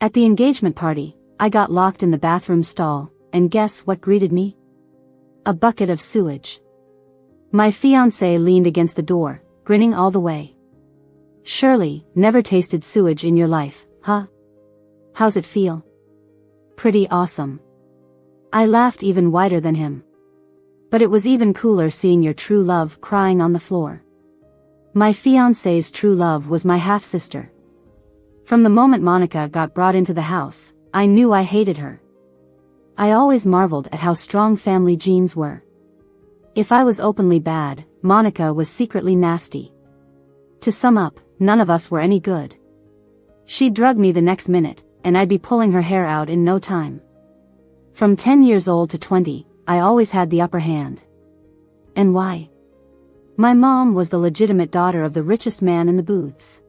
At the engagement party, I got locked in the bathroom stall, and guess what greeted me? A bucket of sewage. My fiancé leaned against the door, grinning all the way. Surely, never tasted sewage in your life, huh? How's it feel? Pretty awesome. I laughed even wider than him. But it was even cooler seeing your true love crying on the floor. My fiancé's true love was my half-sister. From the moment Monica got brought into the house, I knew I hated her. I always marveled at how strong family genes were. If I was openly bad, Monica was secretly nasty. To sum up, none of us were any good. She'd drug me the next minute, and I'd be pulling her hair out in no time. From 10 years old to 20, I always had the upper hand. And why? My mom was the legitimate daughter of the richest man in the booths.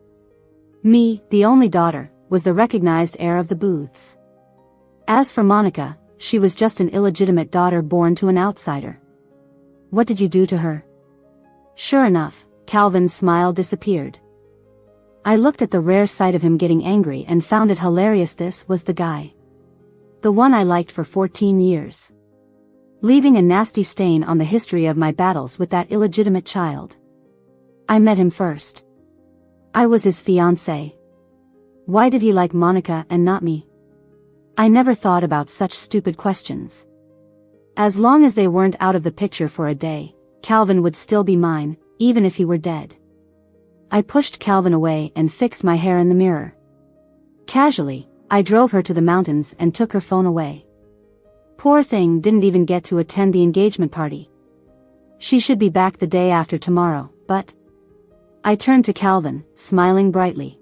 Me, the only daughter, was the recognized heir of the booths. As for Monica, she was just an illegitimate daughter born to an outsider. What did you do to her? Sure enough, Calvin's smile disappeared. I looked at the rare sight of him getting angry and found it hilarious. This was the guy. The one I liked for 14 years. Leaving a nasty stain on the history of my battles with that illegitimate child. I met him first. I was his fiancé. Why did he like Monica and not me? I never thought about such stupid questions. As long as they weren't out of the picture for a day, Calvin would still be mine, even if he were dead. I pushed Calvin away and fixed my hair in the mirror. Casually, I drove her to the mountains and took her phone away. Poor thing didn't even get to attend the engagement party. She should be back the day after tomorrow, but... I turned to Calvin, smiling brightly.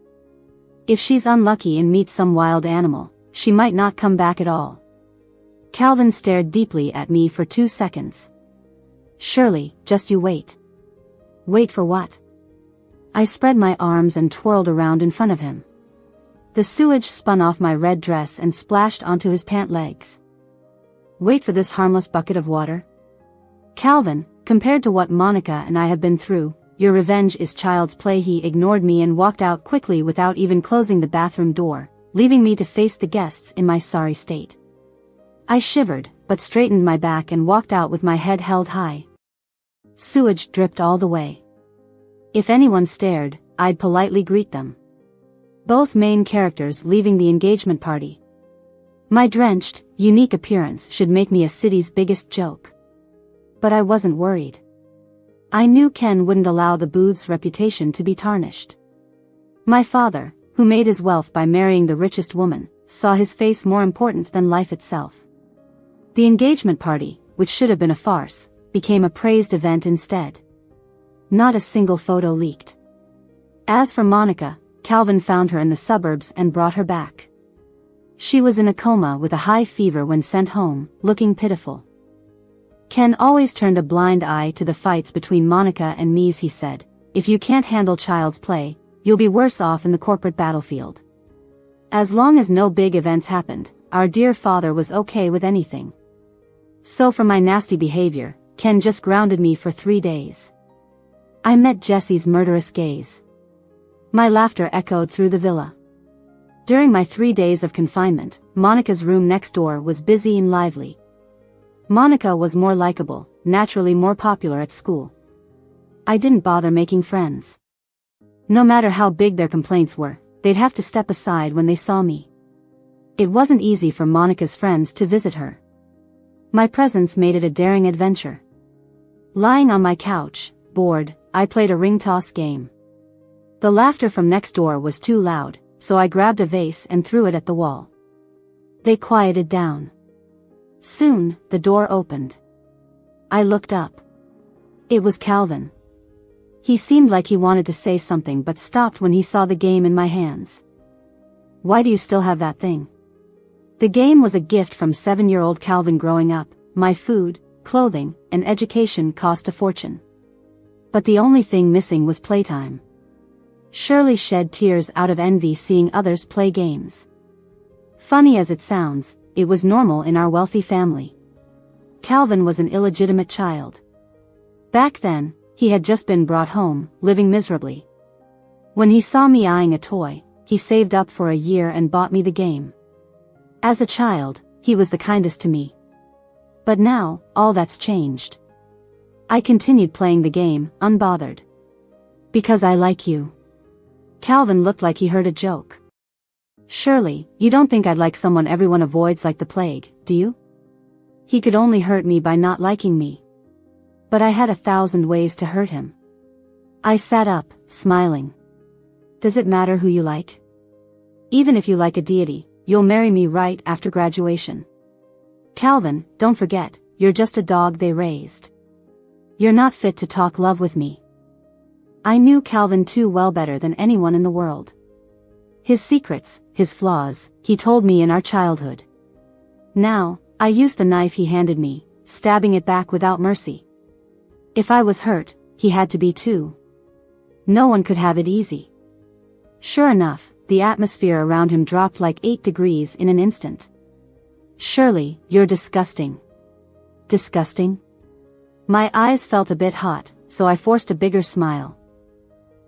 If she's unlucky and meets some wild animal, she might not come back at all. Calvin stared deeply at me for 2 seconds. Surely, just you wait. Wait for what? I spread my arms and twirled around in front of him. The sewage spun off my red dress and splashed onto his pant legs. Wait for this harmless bucket of water? Calvin, compared to what Monica and I have been through, your revenge is child's play. He ignored me and walked out quickly without even closing the bathroom door, leaving me to face the guests in my sorry state. I shivered, but straightened my back and walked out with my head held high. Sewage dripped all the way. If anyone stared, I'd politely greet them. Both main characters leaving the engagement party. My drenched, unique appearance should make me a city's biggest joke. But I wasn't worried. I knew Ken wouldn't allow the booth's reputation to be tarnished. My father, who made his wealth by marrying the richest woman, saw his face more important than life itself. The engagement party, which should have been a farce, became a praised event instead. Not a single photo leaked. As for Monica, Calvin found her in the suburbs and brought her back. She was in a coma with a high fever when sent home, looking pitiful. Ken always turned a blind eye to the fights between Monica and me. He said, if you can't handle child's play, you'll be worse off in the corporate battlefield. As long as no big events happened, our dear father was okay with anything. So for my nasty behavior, Ken just grounded me for 3 days. I met Jesse's murderous gaze. My laughter echoed through the villa. During my 3 days of confinement, Monica's room next door was busy and lively. Monica was more likable, naturally more popular at school. I didn't bother making friends. No matter how big their complaints were, they'd have to step aside when they saw me. It wasn't easy for Monica's friends to visit her. My presence made it a daring adventure. Lying on my couch, bored, I played a ring toss game. The laughter from next door was too loud, so I grabbed a vase and threw it at the wall. They quieted down. Soon, the door opened. I looked up. It was Calvin. He seemed like he wanted to say something but stopped when he saw the game in my hands. Why do you still have that thing? The game was a gift from 7-year-old Calvin. Growing up, my food, clothing, and education cost a fortune. But the only thing missing was playtime. Shirley shed tears out of envy seeing others play games. Funny as it sounds, it was normal in our wealthy family. Calvin was an illegitimate child. Back then, he had just been brought home, living miserably. When he saw me eyeing a toy, he saved up for a year and bought me the game. As a child, he was the kindest to me. But now, all that's changed. I continued playing the game, unbothered. Because I like you. Calvin looked like he heard a joke. Surely, you don't think I'd like someone everyone avoids like the plague, do you? He could only hurt me by not liking me. But I had 1,000 ways to hurt him. I sat up, smiling. Does it matter who you like? Even if you like a deity, you'll marry me right after graduation. Calvin, don't forget, you're just a dog they raised. You're not fit to talk love with me. I knew Calvin too well, better than anyone in the world. His secrets, his flaws, he told me in our childhood. Now, I used the knife he handed me, stabbing it back without mercy. If I was hurt, he had to be too. No one could have it easy. Sure enough, the atmosphere around him dropped like 8 degrees in an instant. Surely, you're disgusting. Disgusting? My eyes felt a bit hot, so I forced a bigger smile.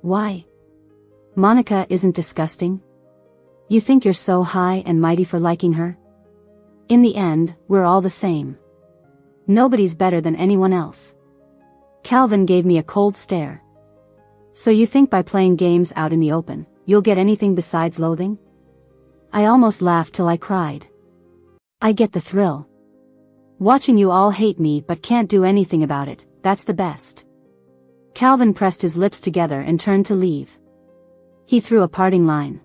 Why? Monica isn't disgusting. You think you're so high and mighty for liking her? In the end, we're all the same. Nobody's better than anyone else. Calvin gave me a cold stare. So you think by playing games out in the open, you'll get anything besides loathing? I almost laughed till I cried. I get the thrill. Watching you all hate me but can't do anything about it, that's the best. Calvin pressed his lips together and turned to leave. He threw a parting line.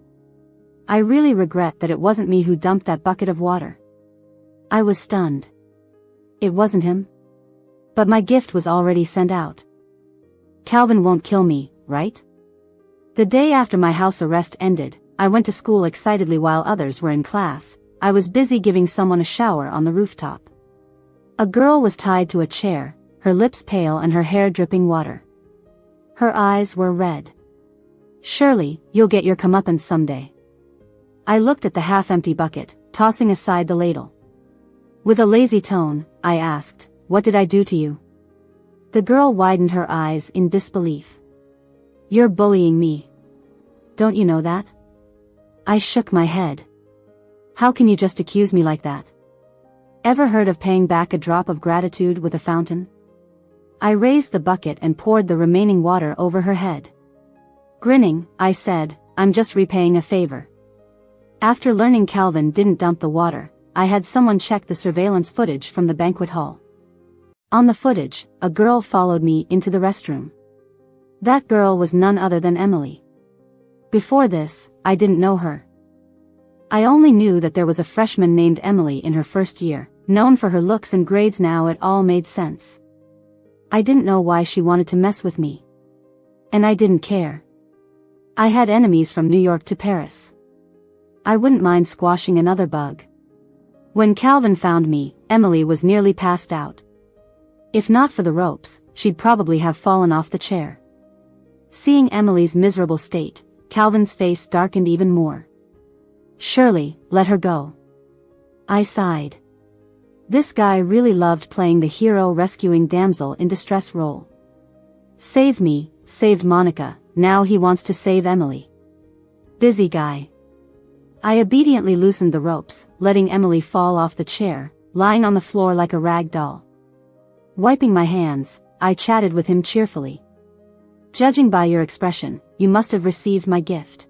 I really regret that it wasn't me who dumped that bucket of water. I was stunned. It wasn't him. But my gift was already sent out. Calvin won't kill me, right? The day after my house arrest ended, I went to school excitedly while others were in class. I was busy giving someone a shower on the rooftop. A girl was tied to a chair, her lips pale and her hair dripping water. Her eyes were red. Surely, you'll get your comeuppance someday. I looked at the half-empty bucket, tossing aside the ladle. With a lazy tone, I asked, "What did I do to you?" The girl widened her eyes in disbelief. "You're bullying me. Don't you know that?" I shook my head. "How can you just accuse me like that? Ever heard of paying back a drop of gratitude with a fountain?" I raised the bucket and poured the remaining water over her head. Grinning, I said, "I'm just repaying a favor." After learning Calvin didn't dump the water, I had someone check the surveillance footage from the banquet hall. On the footage, a girl followed me into the restroom. That girl was none other than Emily. Before this, I didn't know her. I only knew that there was a freshman named Emily in her first year, known for her looks and grades. Now it all made sense. I didn't know why she wanted to mess with me. And I didn't care. I had enemies from New York to Paris. I wouldn't mind squashing another bug. When Calvin found me, Emily was nearly passed out. If not for the ropes, she'd probably have fallen off the chair. Seeing Emily's miserable state, Calvin's face darkened even more. "Surely, let her go." I sighed. This guy really loved playing the hero rescuing damsel in distress role. Saved me, saved Monica, now he wants to save Emily. Busy guy. I obediently loosened the ropes, letting Emily fall off the chair, lying on the floor like a rag doll. Wiping my hands, I chatted with him cheerfully. "Judging by your expression, you must have received my gift."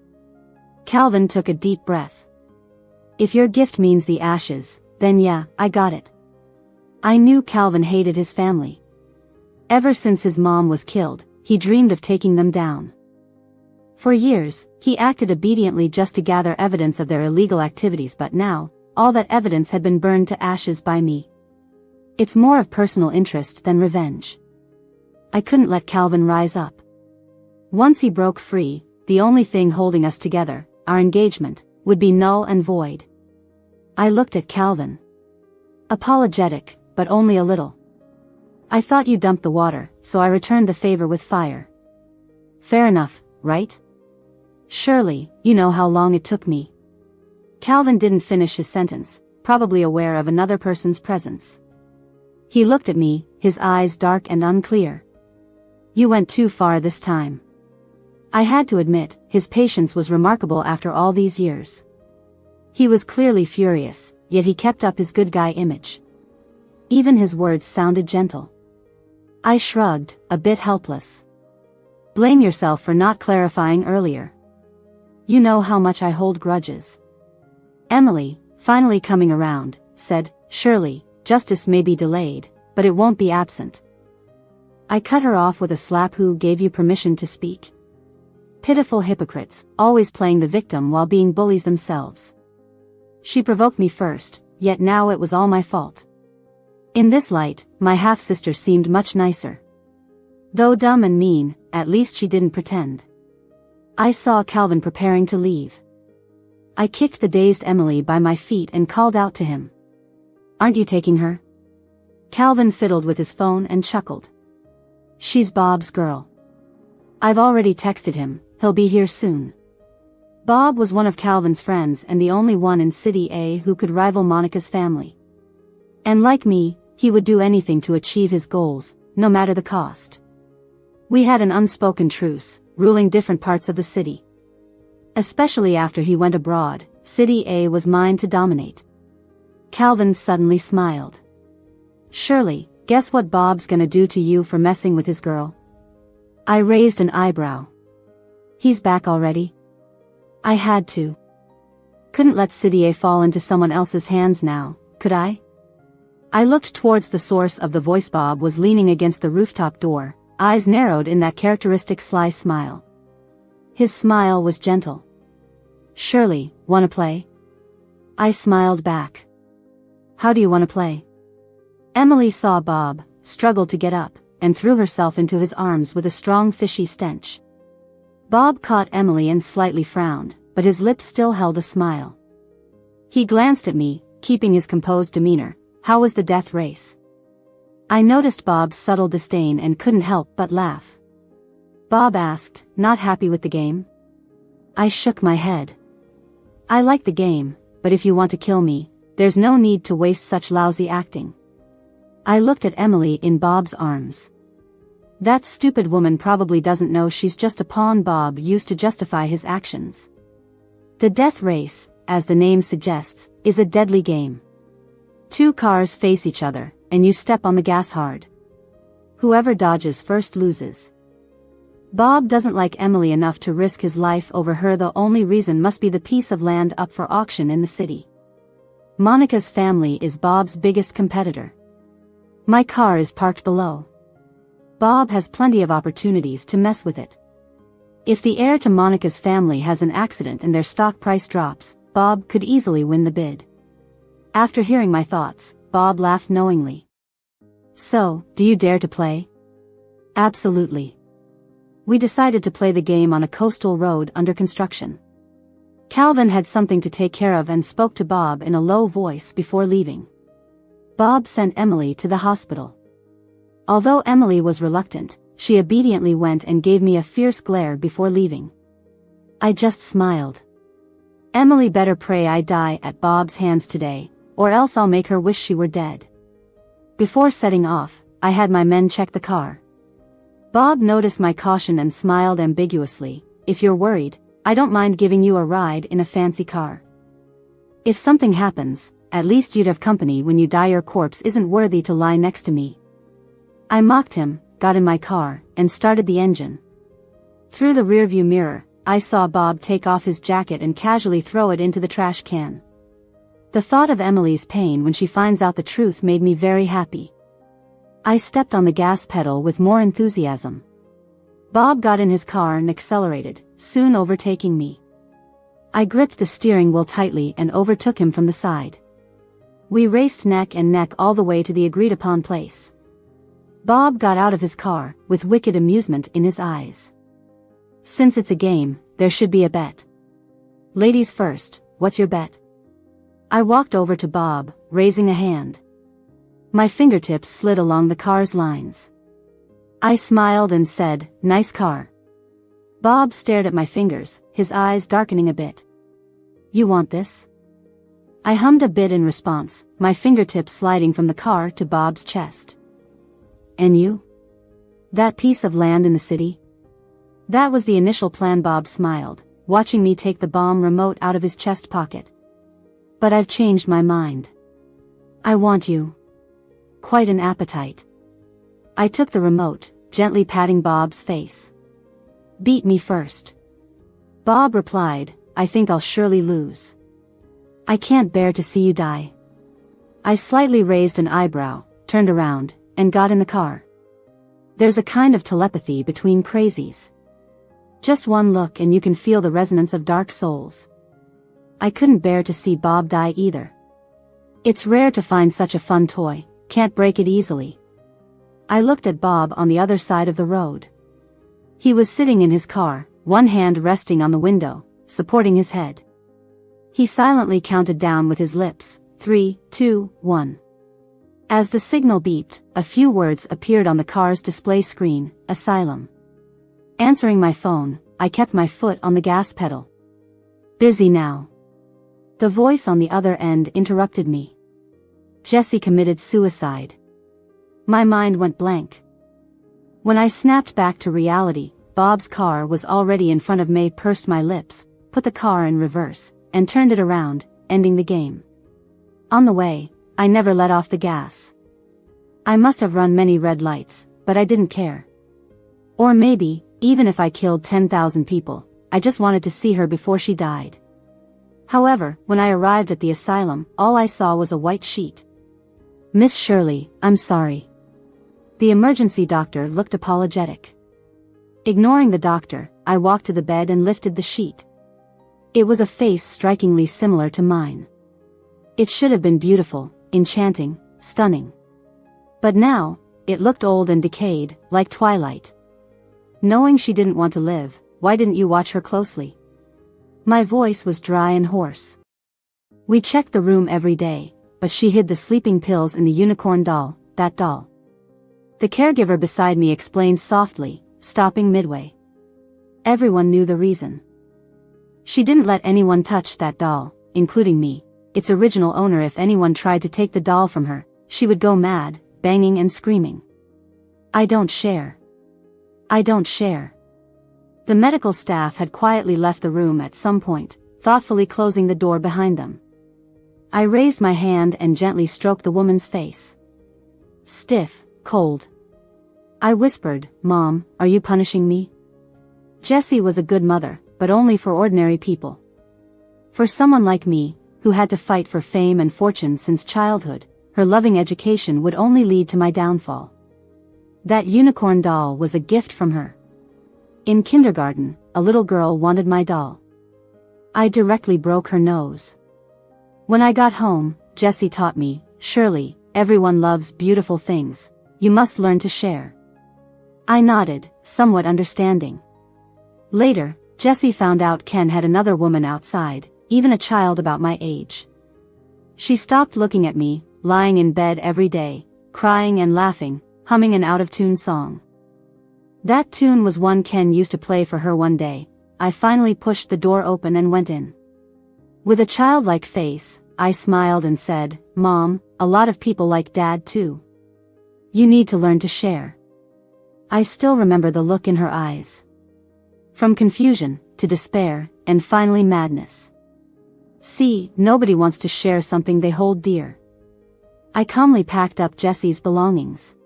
Calvin took a deep breath. "If your gift means the ashes, then yeah, I got it." I knew Calvin hated his family. Ever since his mom was killed, he dreamed of taking them down. For years, he acted obediently just to gather evidence of their illegal activities, but now, all that evidence had been burned to ashes by me. It's more of personal interest than revenge. I couldn't let Calvin rise up. Once he broke free, the only thing holding us together, our engagement, would be null and void. I looked at Calvin. Apologetic, but only a little. "I thought you dumped the water, so I returned the favor with fire." Fair enough, right? Surely, you know how long it took me. Calvin didn't finish his sentence, probably aware of another person's presence. He looked at me, his eyes dark and unclear. "You went too far this time." I had to admit, his patience was remarkable after all these years. He was clearly furious, yet he kept up his good guy image. Even his words sounded gentle. I shrugged, a bit helpless. Blame yourself for not clarifying earlier. You know how much I hold grudges. Emily, finally coming around, said, surely, justice may be delayed, but it won't be absent. I cut her off with a slap. Who gave you permission to speak? Pitiful hypocrites, always playing the victim while being bullies themselves. She provoked me first, yet now it was all my fault. In this light, my half-sister seemed much nicer. Though dumb and mean, at least she didn't pretend. I saw Calvin preparing to leave. I kicked the dazed Emily by my feet and called out to him. Aren't you taking her? Calvin fiddled with his phone and chuckled. She's Bob's girl. I've already texted him, he'll be here soon. Bob was one of Calvin's friends and the only one in City A who could rival Monica's family. And like me, he would do anything to achieve his goals, no matter the cost. We had an unspoken truce, ruling different parts of the city. Especially after he went abroad, City A was mine to dominate. Calvin suddenly smiled. Surely, guess what Bob's gonna do to you for messing with his girl? I raised an eyebrow. He's back already? I had to. Couldn't let City A fall into someone else's hands now, could I? I looked towards the source of the voice. Bob was leaning against the rooftop door, eyes narrowed in that characteristic sly smile. His smile was gentle. Surely, wanna play? I smiled back. How do you wanna play? Emily saw Bob, struggled to get up, and threw herself into his arms with a strong fishy stench. Bob caught Emily and slightly frowned, but his lips still held a smile. He glanced at me, keeping his composed demeanor. How was the death race? I noticed Bob's subtle disdain and couldn't help but laugh. Bob asked, not happy with the game? I shook my head. I like the game, but if you want to kill me, there's no need to waste such lousy acting. I looked at Emily in Bob's arms. That stupid woman probably doesn't know she's just a pawn Bob used to justify his actions. The death race, as the name suggests, is a deadly game. Two cars face each other, and you step on the gas hard. Whoever dodges first loses. Bob doesn't like Emily enough to risk his life over her. The only reason must be the piece of land up for auction in the city. Monica's family is Bob's biggest competitor. My car is parked below. Bob has plenty of opportunities to mess with it. If the heir to Monica's family has an accident and their stock price drops, Bob could easily win the bid. After hearing my thoughts, Bob laughed knowingly. So, do you dare to play? Absolutely. We decided to play the game on a coastal road under construction. Calvin had something to take care of and spoke to Bob in a low voice before leaving. Bob sent Emily to the hospital. Although Emily was reluctant, she obediently went and gave me a fierce glare before leaving. I just smiled. Emily better pray I die at Bob's hands today, or else I'll make her wish she were dead. Before setting off, I had my men check the car. Bob noticed my caution and smiled ambiguously. If you're worried, I don't mind giving you a ride in a fancy car. If something happens, at least you'd have company when you die. Your corpse isn't worthy to lie next to me. I mocked him, got in my car, and started the engine. Through the rearview mirror, I saw Bob take off his jacket and casually throw it into the trash can. The thought of Emily's pain when she finds out the truth made me very happy. I stepped on the gas pedal with more enthusiasm. Bob got in his car and accelerated, soon overtaking me. I gripped the steering wheel tightly and overtook him from the side. We raced neck and neck all the way to the agreed-upon place. Bob got out of his car, with wicked amusement in his eyes. Since it's a game, there should be a bet. Ladies first, what's your bet? I walked over to Bob, raising a hand. My fingertips slid along the car's lines. I smiled and said, nice car. Bob stared at my fingers, his eyes darkening a bit. You want this? I hummed a bit in response, my fingertips sliding from the car to Bob's chest. And you? That piece of land in the city? That was the initial plan. Bob smiled, watching me take the bomb remote out of his chest pocket. But I've changed my mind. I want you. Quite an appetite. I took the remote, gently patting Bob's face. Beat me first. Bob replied, I think I'll surely lose. I can't bear to see you die. I slightly raised an eyebrow, turned around, and got in the car. There's a kind of telepathy between crazies. Just one look and you can feel the resonance of dark souls. I couldn't bear to see Bob die either. It's rare to find such a fun toy, can't break it easily. I looked at Bob on the other side of the road. He was sitting in his car, one hand resting on the window, supporting his head. He silently counted down with his lips, 3, 2, 1. As the signal beeped, a few words appeared on the car's display screen, asylum. Answering my phone, I kept my foot on the gas pedal. Busy now. The voice on the other end interrupted me. Jesse committed suicide. My mind went blank. When I snapped back to reality, Bob's car was already in front of me. Pursed my lips, put the car in reverse, and turned it around, ending the game. On the way, I never let off the gas. I must have run many red lights, but I didn't care. Or maybe, even if I killed 10,000 people, I just wanted to see her before she died. However, when I arrived at the asylum, all I saw was a white sheet. Miss Shirley, I'm sorry. The emergency doctor looked apologetic. Ignoring the doctor, I walked to the bed and lifted the sheet. It was a face strikingly similar to mine. It should have been beautiful, enchanting, stunning. But now, it looked old and decayed, like twilight. Knowing she didn't want to live, why didn't you watch her closely? My voice was dry and hoarse. We checked the room every day, but she hid the sleeping pills in the unicorn doll, that doll. The caregiver beside me explained softly, stopping midway. Everyone knew the reason. She didn't let anyone touch that doll, including me, its original owner. If anyone tried to take the doll from her, she would go mad, banging and screaming. I don't share. I don't share. The medical staff had quietly left the room at some point, thoughtfully closing the door behind them. I raised my hand and gently stroked the woman's face. Stiff, cold. I whispered, Mom, are you punishing me? Jessie was a good mother, but only for ordinary people. For someone like me, who had to fight for fame and fortune since childhood, her loving education would only lead to my downfall. That unicorn doll was a gift from her. In kindergarten, a little girl wanted my doll. I directly broke her nose. When I got home, Jessie taught me, Shirley, everyone loves beautiful things. You must learn to share. I nodded, somewhat understanding. Later, Jessie found out Ken had another woman outside, even a child about my age. She stopped looking at me, lying in bed every day, crying and laughing, humming an out-of-tune song. That tune was one Ken used to play for her. One day, I finally pushed the door open and went in. With a childlike face, I smiled and said, Mom, a lot of people like Dad too. You need to learn to share. I still remember the look in her eyes. From confusion, to despair, and finally madness. See, nobody wants to share something they hold dear. I calmly packed up Jessie's belongings.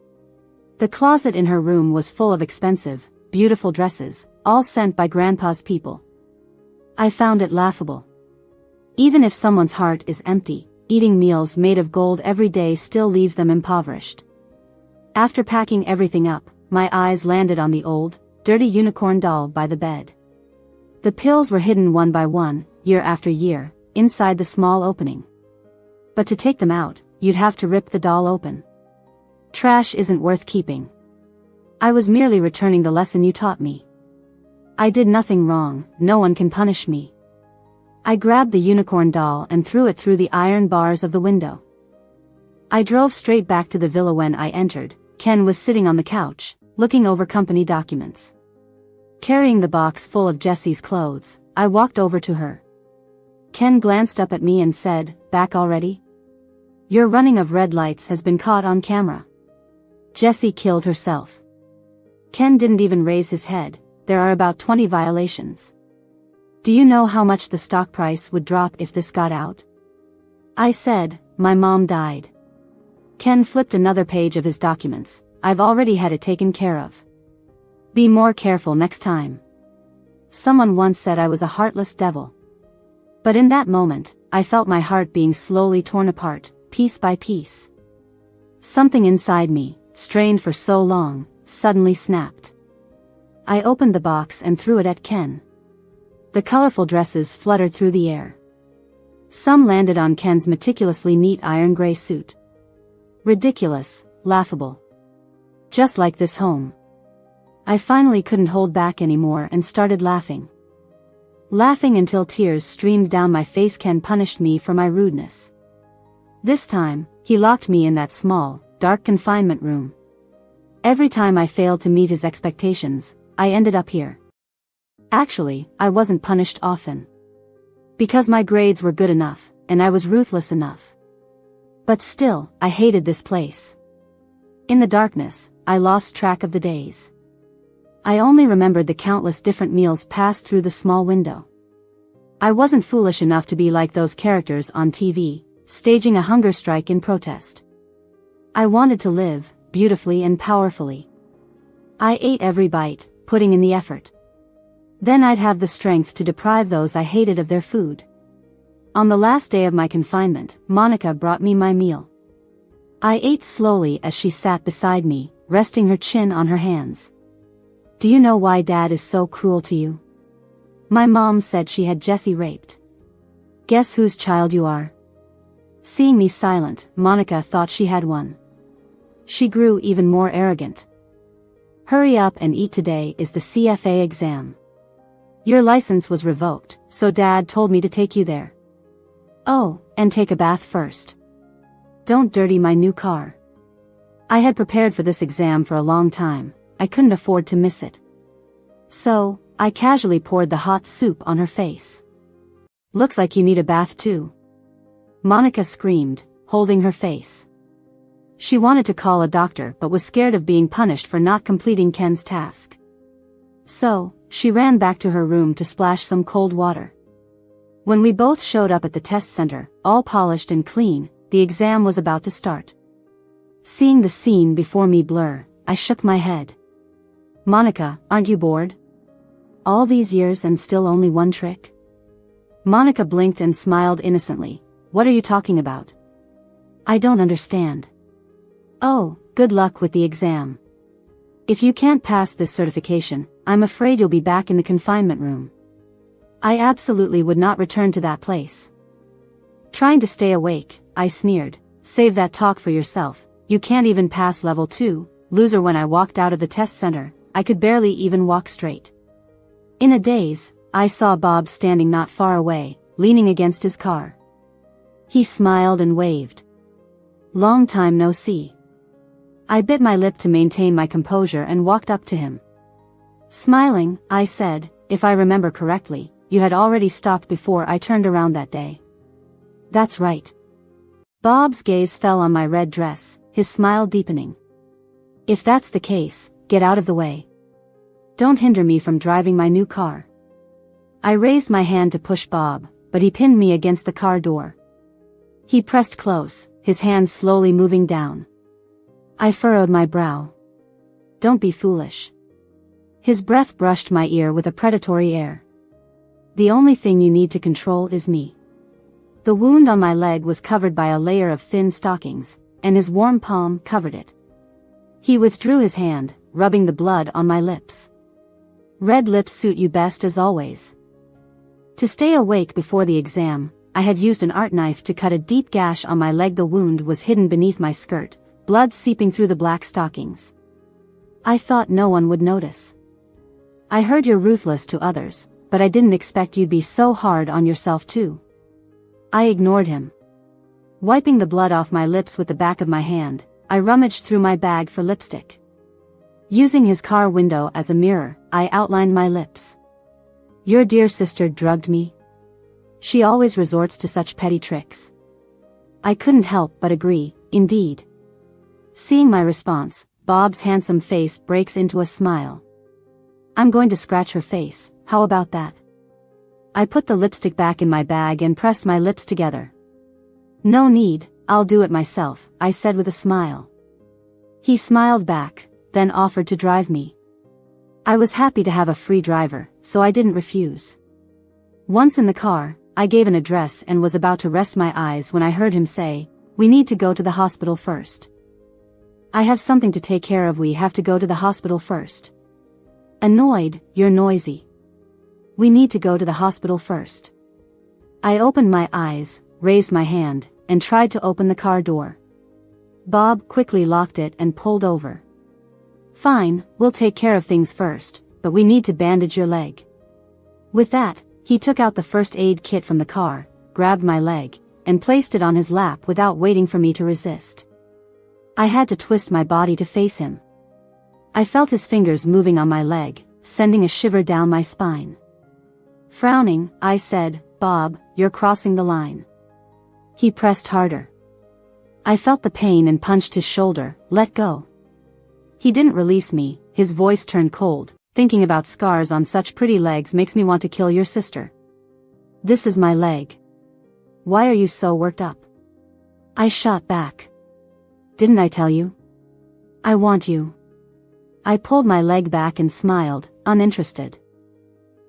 The closet in her room was full of expensive, beautiful dresses, all sent by Grandpa's people. I found it laughable. Even if someone's heart is empty, eating meals made of gold every day still leaves them impoverished. After packing everything up, my eyes landed on the old, dirty unicorn doll by the bed. The pills were hidden one by one, year after year, inside the small opening. But to take them out, you'd have to rip the doll open. Trash isn't worth keeping. I was merely returning the lesson you taught me. I did nothing wrong, no one can punish me. I grabbed the unicorn doll and threw it through the iron bars of the window. I drove straight back to the villa. When I entered, Ken was sitting on the couch, looking over company documents. Carrying the box full of Jessie's clothes, I walked over to her. Ken glanced up at me and said, Back already? Your running of red lights has been caught on camera. Jessie killed herself. Ken didn't even raise his head, there are about 20 violations. Do you know how much the stock price would drop if this got out? I said, my mom died. Ken flipped another page of his documents. I've already had it taken care of. Be more careful next time. Someone once said I was a heartless devil. But in that moment, I felt my heart being slowly torn apart, piece by piece. Something inside me, strained for so long, suddenly snapped. I opened the box and threw it at Ken. The colorful dresses fluttered through the air. Some landed on Ken's meticulously neat iron gray suit. Ridiculous, laughable. Just like this home. I finally couldn't hold back anymore and started laughing. Laughing until tears streamed down my face. Ken punished me for my rudeness. This time, he locked me in that small, dark confinement room. Every time I failed to meet his expectations, I ended up here. Actually, I wasn't punished often. Because my grades were good enough, and I was ruthless enough. But still, I hated this place. In the darkness, I lost track of the days. I only remembered the countless different meals passed through the small window. I wasn't foolish enough to be like those characters on TV, staging a hunger strike in protest. I wanted to live, beautifully and powerfully. I ate every bite, putting in the effort. Then I'd have the strength to deprive those I hated of their food. On the last day of my confinement, Monica brought me my meal. I ate slowly as she sat beside me, resting her chin on her hands. Do you know why Dad is so cruel to you? My mom said she had Jesse raped. Guess whose child you are? Seeing me silent, Monica thought she had one. She grew even more arrogant. Hurry up and eat, today is the CFA exam. Your license was revoked, so Dad told me to take you there. Oh, and take a bath first. Don't dirty my new car. I had prepared for this exam for a long time. I couldn't afford to miss it. So, I casually poured the hot soup on her face. Looks like you need a bath too. Monica screamed, holding her face. She wanted to call a doctor but was scared of being punished for not completing Ken's task. So, she ran back to her room to splash some cold water. When we both showed up at the test center, all polished and clean, the exam was about to start. Seeing the scene before me blur, I shook my head. Monica, aren't you bored? All these years and still only one trick? Monica blinked and smiled innocently. What are you talking about? I don't understand. Oh, good luck with the exam. If you can't pass this certification, I'm afraid you'll be back in the confinement room. I absolutely would not return to that place. Trying to stay awake, I sneered. Save that talk for yourself. You can't even pass level 2, loser. When I walked out of the test center, I could barely even walk straight. In a daze, I saw Bob standing not far away, leaning against his car. He smiled and waved. Long time no see. I bit my lip to maintain my composure and walked up to him. Smiling, I said, if I remember correctly, you had already stopped before I turned around that day. That's right. Bob's gaze fell on my red dress, his smile deepening. If that's the case, get out of the way. Don't hinder me from driving my new car. I raised my hand to push Bob, but he pinned me against the car door. He pressed close, his hands slowly moving down. I furrowed my brow. Don't be foolish. His breath brushed my ear with a predatory air. The only thing you need to control is me. The wound on my leg was covered by a layer of thin stockings, and his warm palm covered it. He withdrew his hand, rubbing the blood on my lips. Red lips suit you best as always. To stay awake before the exam, I had used an art knife to cut a deep gash on my leg. The wound was hidden beneath my skirt, blood seeping through the black stockings. I thought no one would notice. I heard you're ruthless to others, but I didn't expect you'd be so hard on yourself too. I ignored him. Wiping the blood off my lips with the back of my hand, I rummaged through my bag for lipstick. Using his car window as a mirror, I outlined my lips. Your dear sister drugged me. She always resorts to such petty tricks. I couldn't help but agree, indeed. Seeing my response, Bob's handsome face breaks into a smile. I'm going to scratch her face, how about that? I put the lipstick back in my bag and pressed my lips together. No need, I'll do it myself, I said with a smile. He smiled back, then offered to drive me. I was happy to have a free driver, so I didn't refuse. Once in the car, I gave an address and was about to rest my eyes when I heard him say, "We need to go to the hospital first." I have something to take care of, we have to go to the hospital first. Annoyed, you're noisy. We need to go to the hospital first. I opened my eyes, raised my hand, and tried to open the car door. Bob quickly locked it and pulled over. Fine, we'll take care of things first, but we need to bandage your leg. With that, he took out the first aid kit from the car, grabbed my leg, and placed it on his lap without waiting for me to resist. I had to twist my body to face him. I felt his fingers moving on my leg, sending a shiver down my spine. Frowning, I said, "Bob, you're crossing the line." He pressed harder. I felt the pain and punched his shoulder, "Let go." He didn't release me, his voice turned cold. "Thinking about scars on such pretty legs makes me want to kill your sister. This is my leg. Why are you so worked up?" I shot back. "Didn't I tell you? I want you." I pulled my leg back and smiled, uninterested.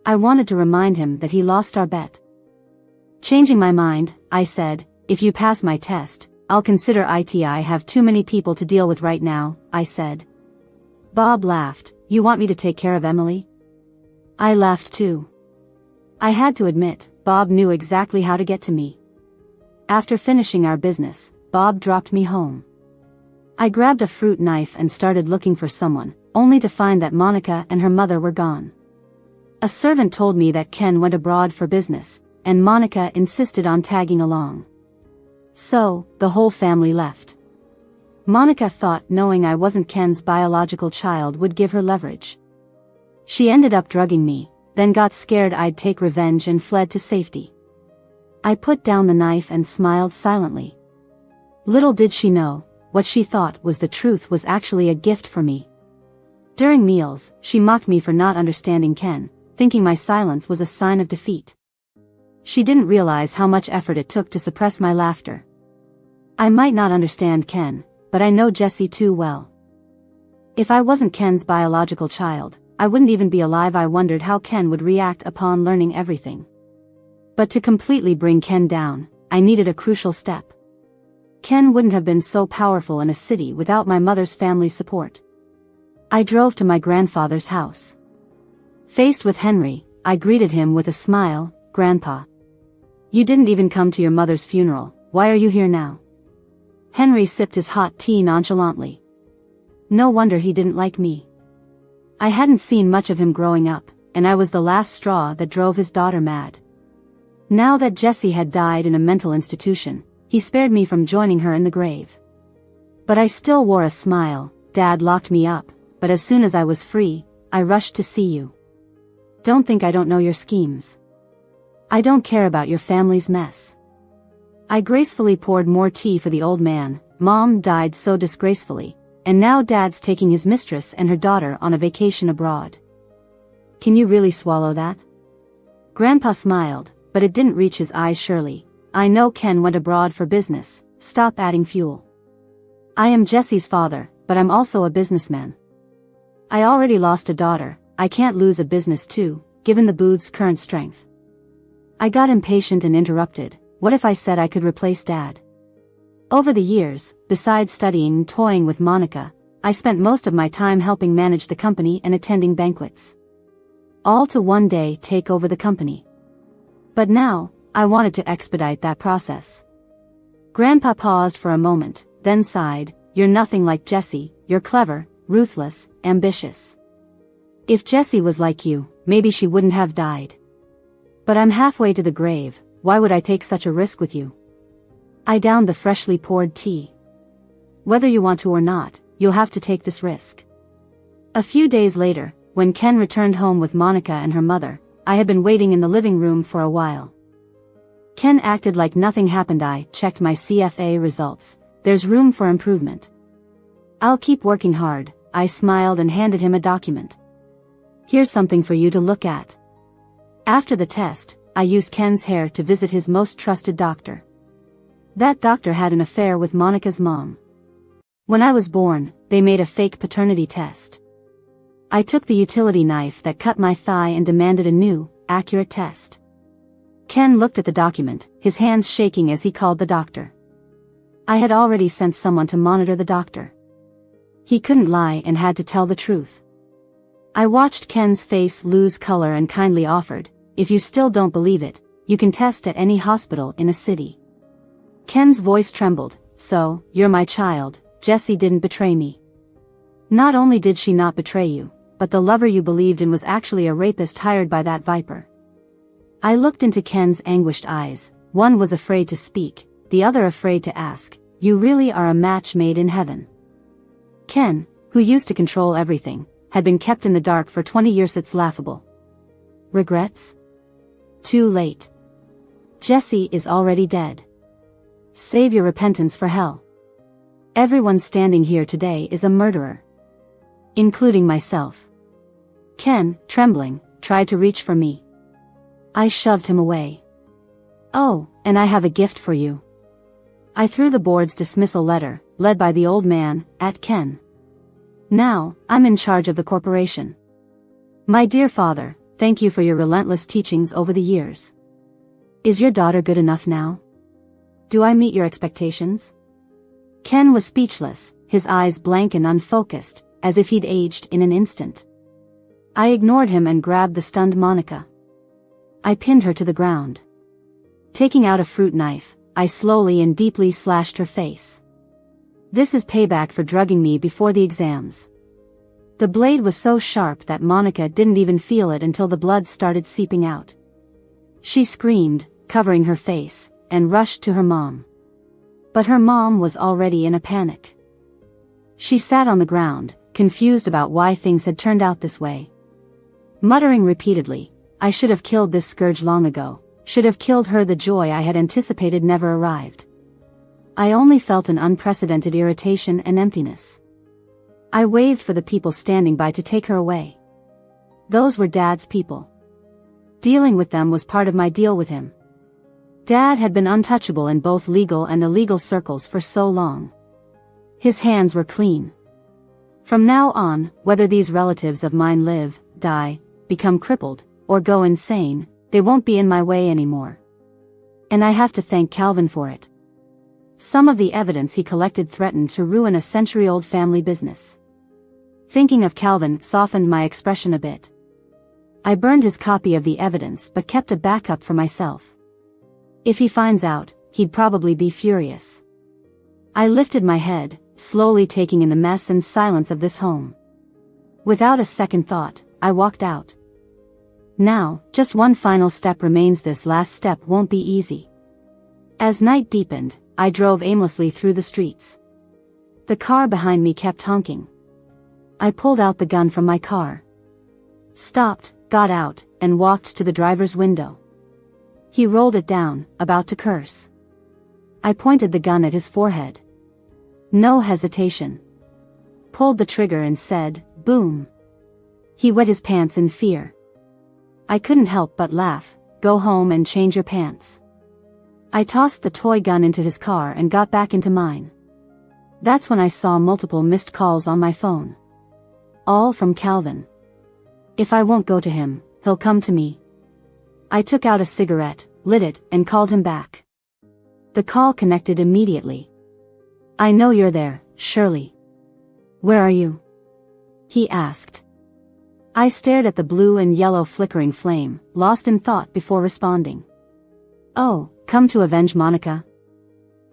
I wanted to remind him that he lost our bet. Changing my mind, I said, "If you pass my test, I'll consider it. I have too many people to deal with right now," I said. Bob laughed. "You want me to take care of Emily?" I laughed too. I had to admit, Bob knew exactly how to get to me. After finishing our business, Bob dropped me home. I grabbed a fruit knife and started looking for someone, only to find that Monica and her mother were gone. A servant told me that Ken went abroad for business, and Monica insisted on tagging along. So, the whole family left. Monica thought knowing I wasn't Ken's biological child would give her leverage. She ended up drugging me, then got scared I'd take revenge and fled to safety. I put down the knife and smiled silently. Little did she know, what she thought was the truth was actually a gift for me. During meals, she mocked me for not understanding Ken, thinking my silence was a sign of defeat. She didn't realize how much effort it took to suppress my laughter. I might not understand Ken, but I know Jesse too well. If I wasn't Ken's biological child, I wouldn't even be alive. I wondered how Ken would react upon learning everything. But to completely bring Ken down, I needed a crucial step. Ken wouldn't have been so powerful in a city without my mother's family support. I drove to my grandfather's house. Faced with Henry, I greeted him with a smile. "Grandpa. You didn't even come to your mother's funeral, why are you here now?" Henry sipped his hot tea nonchalantly. No wonder he didn't like me. I hadn't seen much of him growing up, and I was the last straw that drove his daughter mad. Now that Jessie had died in a mental institution, he spared me from joining her in the grave. But I still wore a smile. "Dad locked me up, but as soon as I was free, I rushed to see you. Don't think I don't know your schemes. I don't care about your family's mess." I gracefully poured more tea for the old man. "Mom died so disgracefully, and now Dad's taking his mistress and her daughter on a vacation abroad. Can you really swallow that?" Grandpa smiled, but it didn't reach his eyes. "Surely, I know Ken went abroad for business, stop adding fuel. I am Jesse's father, but I'm also a businessman. I already lost a daughter, I can't lose a business too, given the booth's current strength." I got impatient and interrupted. "What if I said I could replace Dad?" Over the years, besides studying and toying with Monica, I spent most of my time helping manage the company and attending banquets. All to one day take over the company. But now, I wanted to expedite that process. Grandpa paused for a moment, then sighed. "You're nothing like Jessie, you're clever, ruthless, ambitious. If Jessie was like you, maybe she wouldn't have died. But I'm halfway to the grave, why would I take such a risk with you?" I downed the freshly poured tea. "Whether you want to or not, you'll have to take this risk." A few days later, when Ken returned home with Monica and her mother, I had been waiting in the living room for a while. Ken acted like nothing happened. I checked my CFA results. "There's room for improvement." "I'll keep working hard," I smiled and handed him a document. Here's something for you to look at. After the test, I used Ken's hair to visit his most trusted doctor. That doctor had an affair with Monica's mom. When I was born, they made a fake paternity test. I took the utility knife that cut my thigh and demanded a new, accurate test. Ken looked at the document, his hands shaking as he called the doctor. I had already sent someone to monitor the doctor. He couldn't lie and had to tell the truth. I watched Ken's face lose color and kindly offered, if you still don't believe it, you can test at any hospital in a city. Ken's voice trembled, so, you're my child, Jessie didn't betray me. Not only did she not betray you, but the lover you believed in was actually a rapist hired by that viper. I looked into Ken's anguished eyes, one was afraid to speak, the other afraid to ask, you really are a match made in heaven. Ken, who used to control everything, had been kept in the dark for 20 years. It's laughable. Regrets? Too late. Jessie is already dead. Save your repentance for hell. Everyone standing here today is a murderer. Including myself. Ken, trembling, tried to reach for me. I shoved him away. Oh, and I have a gift for you. I threw the board's dismissal letter, led by the old man, at Ken. Now, I'm in charge of the corporation. My dear father, thank you for your relentless teachings over the years. Is your daughter good enough now? Do I meet your expectations? Ken was speechless, his eyes blank and unfocused, as if he'd aged in an instant. I ignored him and grabbed the stunned Monica. I pinned her to the ground. Taking out a fruit knife, I slowly and deeply slashed her face. This is payback for drugging me before the exams. The blade was so sharp that Monica didn't even feel it until the blood started seeping out. She screamed, covering her face, and rushed to her mom. But her mom was already in a panic. She sat on the ground, confused about why things had turned out this way. Muttering repeatedly, I should have killed this scourge long ago, should have killed her. The joy I had anticipated never arrived. I only felt an unprecedented irritation and emptiness. I waved for the people standing by to take her away. Those were Dad's people. Dealing with them was part of my deal with him. Dad had been untouchable in both legal and illegal circles for so long. His hands were clean. From now on, whether these relatives of mine live, die, become crippled, or go insane, they won't be in my way anymore. And I have to thank Calvin for it. Some of the evidence he collected threatened to ruin a century-old family business. Thinking of Calvin softened my expression a bit. I burned his copy of the evidence but kept a backup for myself. If he finds out, he'd probably be furious. I lifted my head, slowly taking in the mess and silence of this home. Without a second thought, I walked out. Now, just one final step remains. This last step won't be easy. As night deepened, I drove aimlessly through the streets. The car behind me kept honking. I pulled out the gun from my car. Stopped, got out, and walked to the driver's window. He rolled it down, about to curse. I pointed the gun at his forehead. No hesitation. Pulled the trigger and said, boom. He wet his pants in fear. I couldn't help but laugh. Go home and change your pants. I tossed the toy gun into his car and got back into mine. That's when I saw multiple missed calls on my phone. All from Calvin. If I won't go to him, he'll come to me. I took out a cigarette, lit it, and called him back. The call connected immediately. I know you're there, Shirley. Where are you? He asked. I stared at the blue and yellow flickering flame, lost in thought before responding. Oh, come to avenge Monica?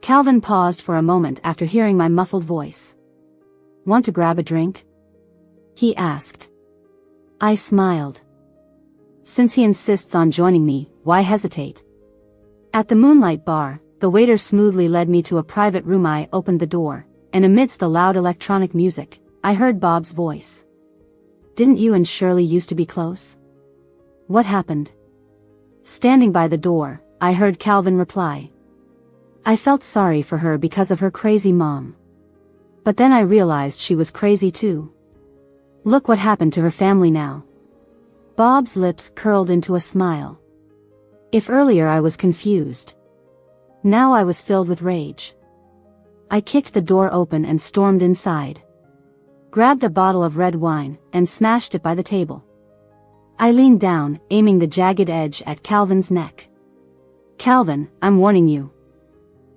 Calvin paused for a moment after hearing my muffled voice. Want to grab a drink? He asked. I smiled. Since he insists on joining me, why hesitate? At the Moonlight Bar, the waiter smoothly led me to a private room. I opened the door, and amidst the loud electronic music, I heard Bob's voice. Didn't you and Shirley used to be close? What happened? Standing by the door, I heard Calvin reply. I felt sorry for her because of her crazy mom. But then I realized she was crazy too. Look what happened to her family now. Bob's lips curled into a smile. If earlier I was confused, now I was filled with rage. I kicked the door open and stormed inside, grabbed a bottle of red wine, and smashed it by the table. I leaned down, aiming the jagged edge at Calvin's neck. Calvin, I'm warning you.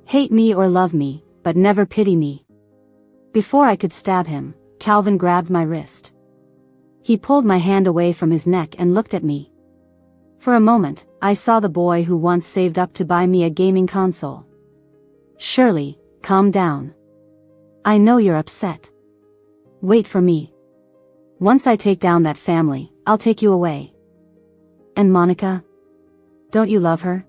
Hate me or love me, but never pity me. Before I could stab him, Calvin grabbed my wrist. He pulled my hand away from his neck and looked at me. For a moment, I saw the boy who once saved up to buy me a gaming console. Shirley, calm down. I know you're upset. Wait for me. Once I take down that family, I'll take you away. And Monica? Don't you love her?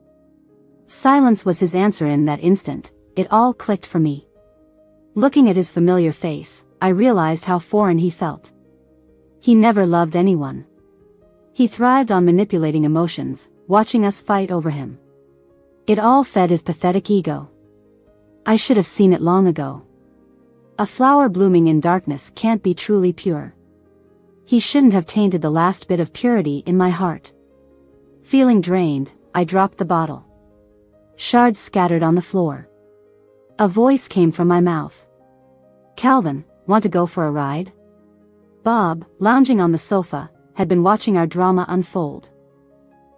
Silence was his answer in that instant. It all clicked for me. Looking at his familiar face, I realized how foreign he felt. He never loved anyone. He thrived on manipulating emotions, watching us fight over him. It all fed his pathetic ego. I should have seen it long ago. A flower blooming in darkness can't be truly pure. He shouldn't have tainted the last bit of purity in my heart. Feeling drained, I dropped the bottle. Shards scattered on the floor. A voice came from my mouth. Calvin, want to go for a ride? Bob, lounging on the sofa, had been watching our drama unfold.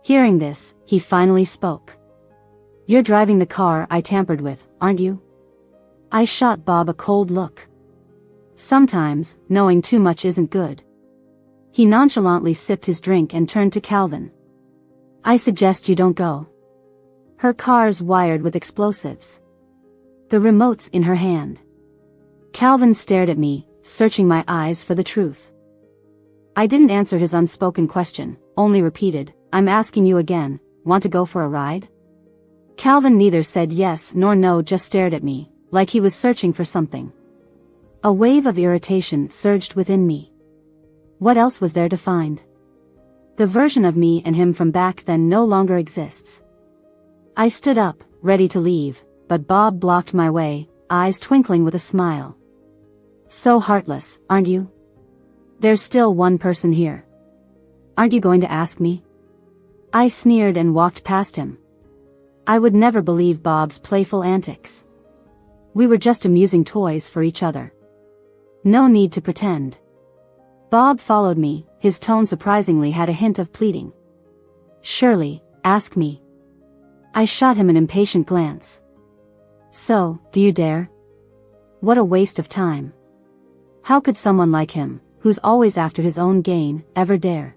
Hearing this, he finally spoke. You're driving the car I tampered with, aren't you? I shot Bob a cold look. Sometimes, knowing too much isn't good. He nonchalantly sipped his drink and turned to Calvin. I suggest you don't go. Her car's wired with explosives. The remote's in her hand. Calvin stared at me, searching my eyes for the truth. I didn't answer his unspoken question, only repeated, I'm asking you again, want to go for a ride? Calvin neither said yes nor no, just stared at me, like he was searching for something. A wave of irritation surged within me. What else was there to find? The version of me and him from back then no longer exists. I stood up, ready to leave, but Bob blocked my way, eyes twinkling with a smile. So heartless, aren't you? There's still one person here. Aren't you going to ask me? I sneered and walked past him. I would never believe Bob's playful antics. We were just amusing toys for each other. No need to pretend. Bob followed me, his tone surprisingly had a hint of pleading. Shirley, ask me. I shot him an impatient glance. So, do you dare? What a waste of time. How could someone like him, who's always after his own gain, ever dare?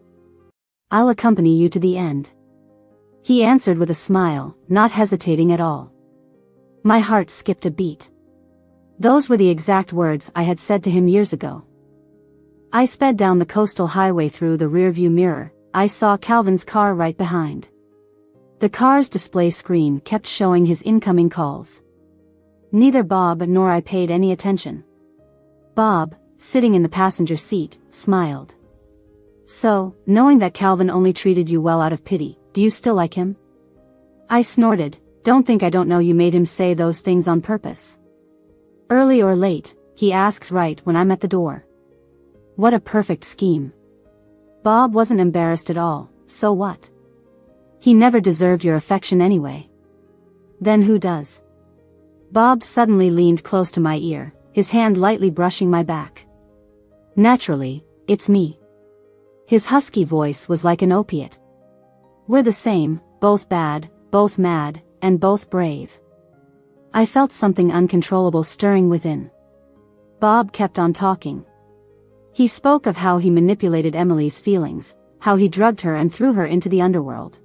I'll accompany you to the end. He answered with a smile, not hesitating at all. My heart skipped a beat. Those were the exact words I had said to him years ago. I sped down the coastal highway. Through the rearview mirror, I saw Calvin's car right behind. The car's display screen kept showing his incoming calls. Neither Bob nor I paid any attention. Bob, sitting in the passenger seat, smiled. So, knowing that Calvin only treated you well out of pity, do you still like him? I snorted, don't think I don't know you made him say those things on purpose. Early or late, he asks right when I'm at the door. What a perfect scheme. Bob wasn't embarrassed at all, so what? He never deserved your affection anyway. Then who does? Bob suddenly leaned close to my ear, his hand lightly brushing my back. Naturally, it's me. His husky voice was like an opiate. We're the same, both bad, both mad, and both brave. I felt something uncontrollable stirring within. Bob kept on talking. He spoke of how he manipulated Emily's feelings, how he drugged her and threw her into the underworld.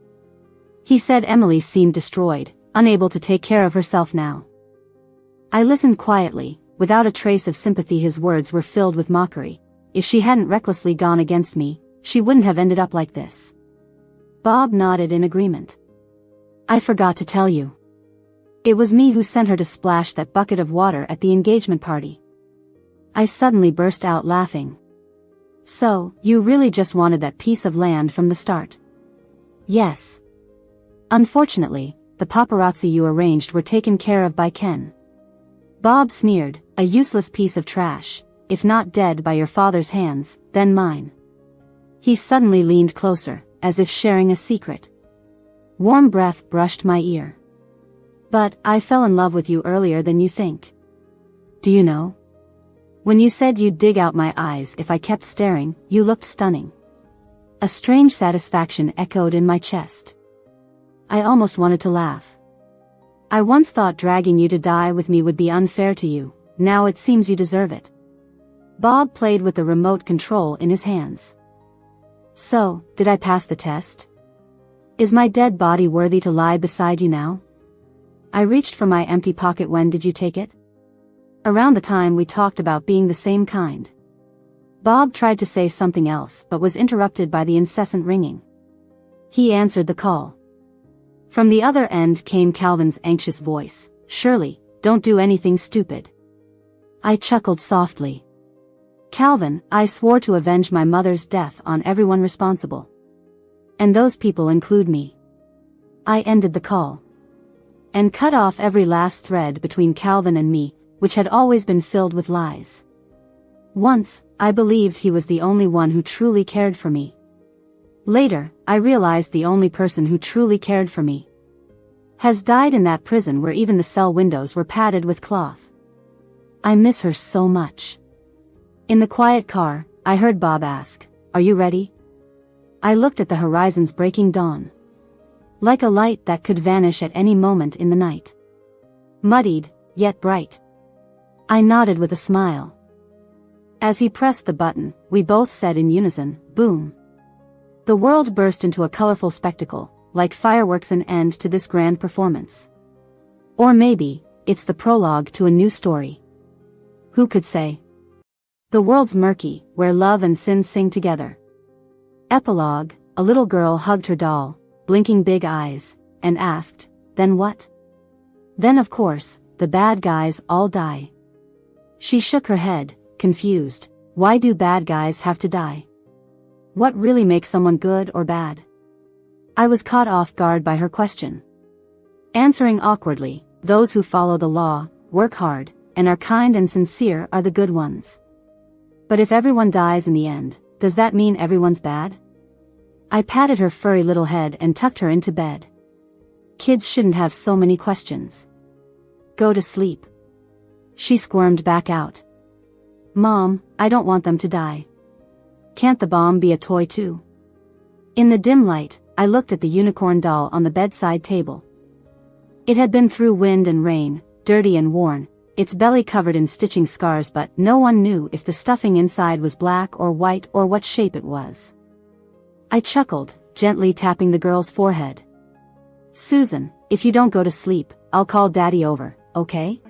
He said Emily seemed destroyed, unable to take care of herself now. I listened quietly, without a trace of sympathy. His words were filled with mockery. If she hadn't recklessly gone against me, she wouldn't have ended up like this. Bob nodded in agreement. I forgot to tell you. It was me who sent her to splash that bucket of water at the engagement party. I suddenly burst out laughing. So, you really just wanted that piece of land from the start? Yes. Unfortunately, the paparazzi you arranged were taken care of by Ken. Bob sneered, a useless piece of trash, if not dead by your father's hands, then mine. He suddenly leaned closer, as if sharing a secret. Warm breath brushed my ear. But I fell in love with you earlier than you think. Do you know? When you said you'd dig out my eyes if I kept staring, you looked stunning. A strange satisfaction echoed in my chest. I almost wanted to laugh. I once thought dragging you to die with me would be unfair to you, now it seems you deserve it. Bob played with the remote control in his hands. So, did I pass the test? Is my dead body worthy to lie beside you now? I reached for my empty pocket. When did you take it? Around the time we talked about being the same kind. Bob tried to say something else but was interrupted by the incessant ringing. He answered the call. From the other end came Calvin's anxious voice. Shirley, don't do anything stupid. I chuckled softly. Calvin, I swore to avenge my mother's death on everyone responsible. And those people include me. I ended the call. And cut off every last thread between Calvin and me, which had always been filled with lies. Once, I believed he was the only one who truly cared for me. Later, I realized the only person who truly cared for me has died in that prison where even the cell windows were padded with cloth. I miss her so much. In the quiet car, I heard Bob ask, "Are you ready?" I looked at the horizon's breaking dawn. Like a light that could vanish at any moment in the night. Muddied, yet bright. I nodded with a smile. As he pressed the button, we both said in unison, boom. The world burst into a colorful spectacle, like fireworks, an end to this grand performance. Or maybe, it's the prologue to a new story. Who could say? The world's murky, where love and sin sing together. Epilogue, a little girl hugged her doll, blinking big eyes, and asked, then what? Then of course, the bad guys all die. She shook her head, confused. Why do bad guys have to die? What really makes someone good or bad? I was caught off guard by her question. Answering awkwardly, those who follow the law, work hard, and are kind and sincere are the good ones. But if everyone dies in the end, does that mean everyone's bad? I patted her furry little head and tucked her into bed. Kids shouldn't have so many questions. Go to sleep. She squirmed back out. Mom, I don't want them to die. Can't the bomb be a toy too? In the dim light, I looked at the unicorn doll on the bedside table. It had been through wind and rain, dirty and worn, its belly covered in stitching scars, but no one knew if the stuffing inside was black or white or what shape it was. I chuckled, gently tapping the girl's forehead. Susan, if you don't go to sleep, I'll call Daddy over, okay?